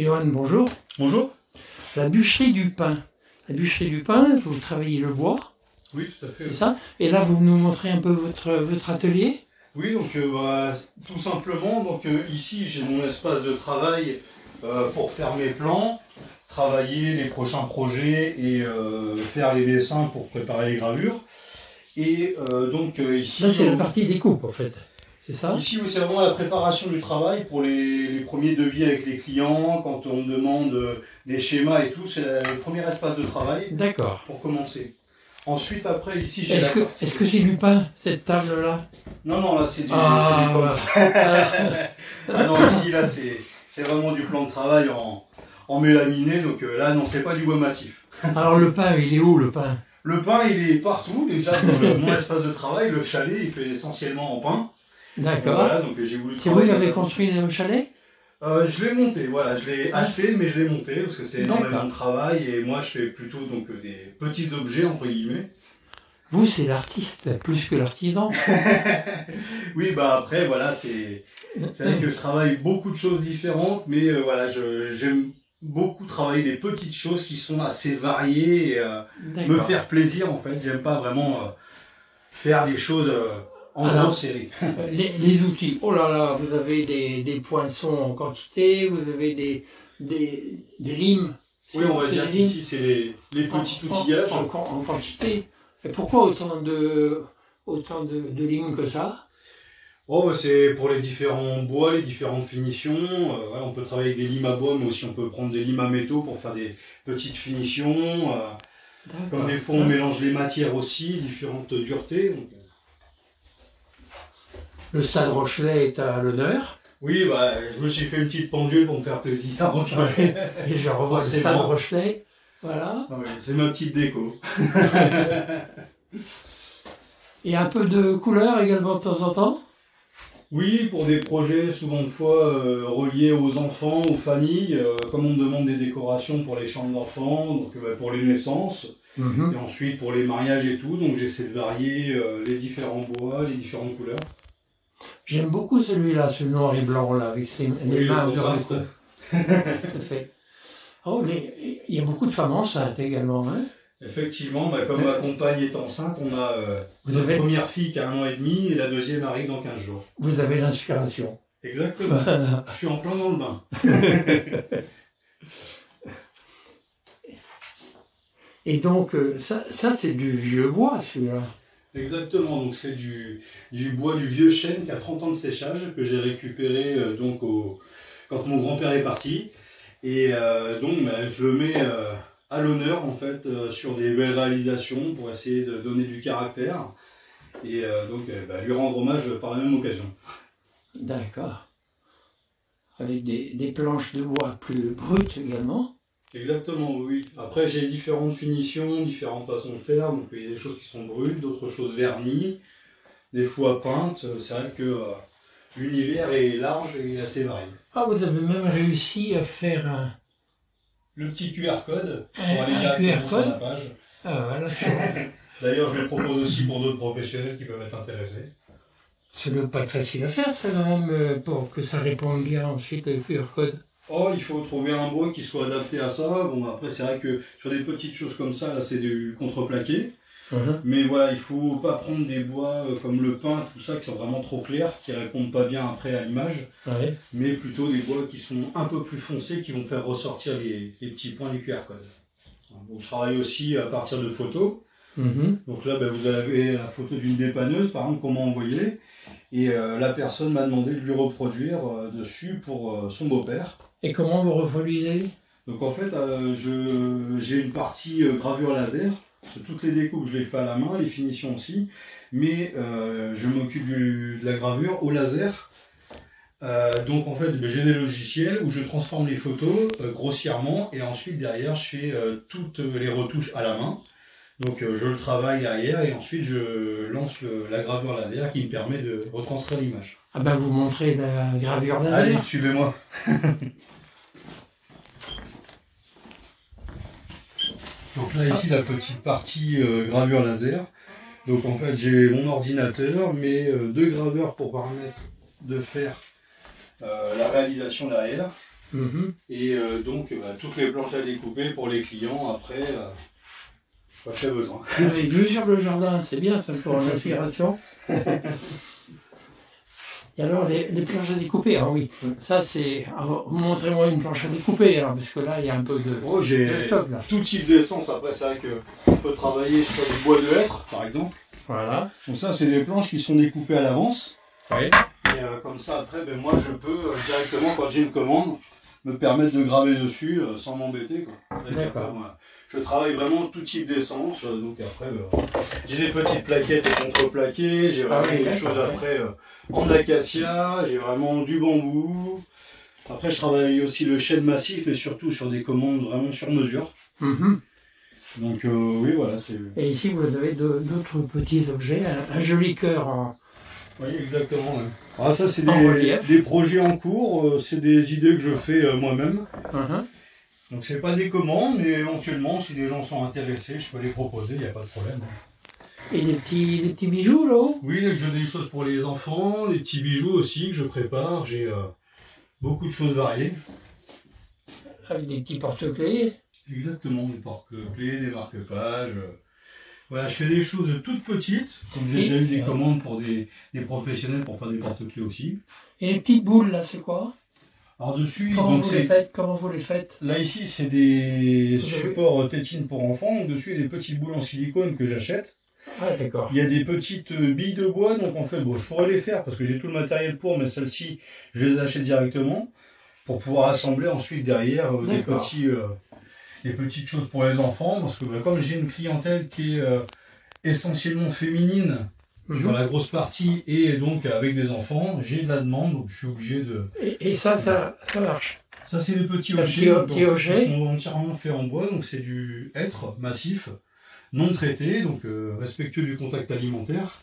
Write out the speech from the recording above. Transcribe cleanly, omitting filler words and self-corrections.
Johan, bonjour. Bonjour. La bûcherie du pain. La bûcherie du pain, vous travaillez le bois. Oui, tout à fait. C'est ça. Et là, vous nous montrez un peu votre atelier. Oui, donc tout simplement, ici j'ai mon espace de travail pour faire mes plans, travailler les prochains projets et faire les dessins pour préparer les gravures. Et ici... Là, c'est la partie découpe, en fait. C'est ça? Ici, c'est vraiment la préparation du travail pour les premiers devis avec les clients, quand on me demande des schémas et tout, c'est le premier espace de travail. D'accord. Pour commencer. Ensuite, après, ici, j'ai Est-ce que c'est du pain, cette table-là? Non, là, c'est du pain. Ah non, ici, là, c'est vraiment du plan de travail en mélaminé, donc là, non, c'est pas du bois massif. Alors, le pain, il est où, le pain? Le pain, il est partout, déjà, dans mon espace de travail. Le chalet, il fait essentiellement en pain. D'accord. Voilà, donc j'ai voulu c'est vous qui avez construit le chalet? Je l'ai monté, voilà, je l'ai acheté, mais je l'ai monté, parce que c'est énormément de travail, et moi, je fais plutôt des petits objets, entre guillemets. Vous, c'est l'artiste, plus que l'artisan. Oui, après, voilà, c'est vrai que je travaille beaucoup de choses différentes, mais voilà, j'aime beaucoup travailler des petites choses qui sont assez variées, et me faire plaisir, en fait. J'aime pas vraiment faire des choses en grosse série. Les outils. Oh là là, vous avez des poinçons en quantité, vous avez des limes. Oui, on va dire qu'ici, c'est les petits outillages. En quantité. Et pourquoi autant de limes que ça? Oh, c'est pour les différents bois, les différentes finitions. Ouais, on peut travailler avec des limes à bois, mais aussi on peut prendre des limes à métaux pour faire des petites finitions. Comme des fois on mélange les matières aussi, différentes duretés. Donc... Le Stade Rochelet est à l'honneur. Oui, je me suis fait une petite pendule pour me faire plaisir. Et je revois le Stade Rochelet. Voilà. Ouais, c'est ma petite déco. Et un peu de couleur également de temps en temps? Oui, pour des projets souvent de fois reliés aux enfants, aux familles, comme on me demande des décorations pour les chambres d'enfants, donc pour les naissances, et ensuite pour les mariages et tout, donc j'essaie de varier les différents bois, les différentes couleurs. J'aime beaucoup celui-là, ce noir et blanc là, avec les mains de reste. Tout à fait. Oh, il y a beaucoup de femmes enceintes également, hein? Effectivement, comme ma compagne est enceinte, on a la première fille qui a 1 an et demi et la deuxième arrive dans 15 jours. Vous avez l'inspiration. Exactement. Je suis en plein dans le bain. Et donc, ça c'est du vieux bois, celui-là. Exactement, donc c'est du bois du vieux chêne qui a 30 ans de séchage, que j'ai récupéré quand mon grand-père est parti. Et je le mets à l'honneur en fait sur des belles réalisations pour essayer de donner du caractère et lui rendre hommage par la même occasion. D'accord. Avec des planches de bois plus brutes également. Exactement, oui. Après j'ai différentes finitions, différentes façons de faire, donc il y a des choses qui sont brutes, d'autres choses vernies, des fois peintes. C'est vrai que l'univers est large et assez varié. Ah, vous avez même réussi à faire le petit QR code pour aller directement sur la page. Ah, voilà, D'ailleurs, je le propose aussi pour d'autres professionnels qui peuvent être intéressés. C'est pas facile à faire, ça, quand même, pour que ça réponde bien ensuite le QR code. Oh, il faut trouver un bois qui soit adapté à ça. Bon, après, c'est vrai que sur des petites choses comme ça, là, c'est du contreplaqué. Mais voilà, il faut pas prendre des bois comme le pin, tout ça, qui sont vraiment trop clairs, qui répondent pas bien après à l'image. Mais plutôt des bois qui sont un peu plus foncés, qui vont faire ressortir les petits points du QR code. Donc, je travaille aussi à partir de photos. Donc là, vous avez la photo d'une dépanneuse, par exemple, qu'on m'a envoyée. Et la personne m'a demandé de lui reproduire dessus pour son beau-père. Et comment vous reproduisez? Donc en fait, j'ai une partie gravure laser. Toutes les découpes, je les fais à la main, les finitions aussi. Mais je m'occupe de la gravure au laser. Donc en fait, j'ai des logiciels où je transforme les photos grossièrement. Et ensuite, derrière, je fais toutes les retouches à la main. Donc je le travaille derrière et ensuite je lance la gravure laser qui me permet de retranscrire l'image. Ah ben vous montrez la gravure laser. Allez, suivez-moi. Donc là ici la petite partie gravure laser. Donc en fait j'ai mon ordinateur, mais 2 graveurs pour permettre de faire la réalisation derrière. Et donc, toutes les planches à découper pour les clients, après, quand j'ai besoin. Vous avez vu sur le jardin, c'est bien ça pour l'inspiration. Et alors, les planches à découper, ah oui, ça c'est... montrez-moi une planche à découper, alors, parce que là, il y a un peu de stock, là. Tout type d'essence, après, c'est vrai qu'on peut travailler sur du bois de hêtre, par exemple. Voilà. Donc ça, c'est des planches qui sont découpées à l'avance. Oui. Et comme ça, après, moi, je peux directement, quand j'ai une commande, me permettre de graver dessus sans m'embêter. D'accord. Je travaille vraiment tout type d'essence. Donc après, j'ai des petites plaquettes et contreplaquées. J'ai vraiment des choses après en acacia. J'ai vraiment du bambou. Après, je travaille aussi le chêne massif, mais surtout sur des commandes vraiment sur mesure. Donc oui, voilà. Et ici, vous avez d'autres petits objets. Un joli cœur en... Oui, exactement. Ouais. Ah, ça, c'est des projets en cours. C'est des idées que je fais moi-même. Donc c'est pas des commandes, mais éventuellement, si des gens sont intéressés, je peux les proposer, il n'y a pas de problème. Et des petits bijoux là-haut? Oui, j'ai des choses pour les enfants, des petits bijoux aussi que je prépare. J'ai beaucoup de choses variées. Avec des petits porte-clés? Exactement, des porte-clés, des marque-pages. Voilà, je fais des choses toutes petites, comme j'ai déjà eu des commandes pour des professionnels pour faire des porte-clés aussi. Et les petites boules là, c'est quoi? Alors dessus, comment vous les faites? Là ici, c'est des supports tétines pour enfants. Donc dessus, il y a des petites boules en silicone que j'achète. Ah d'accord. Il y a des petites billes de bois, donc en fait, bon, je pourrais les faire parce que j'ai tout le matériel pour, mais celles-ci, je les achète directement pour pouvoir assembler ensuite derrière des petites choses pour les enfants. Parce que comme j'ai une clientèle qui est essentiellement féminine, sur la grosse partie et donc avec des enfants, j'ai de la demande, donc je suis obligé de... Et ça marche. Ça, c'est des petits hochets qui sont entièrement faits en bois, donc c'est du hêtre massif, non traité, donc respectueux du contact alimentaire.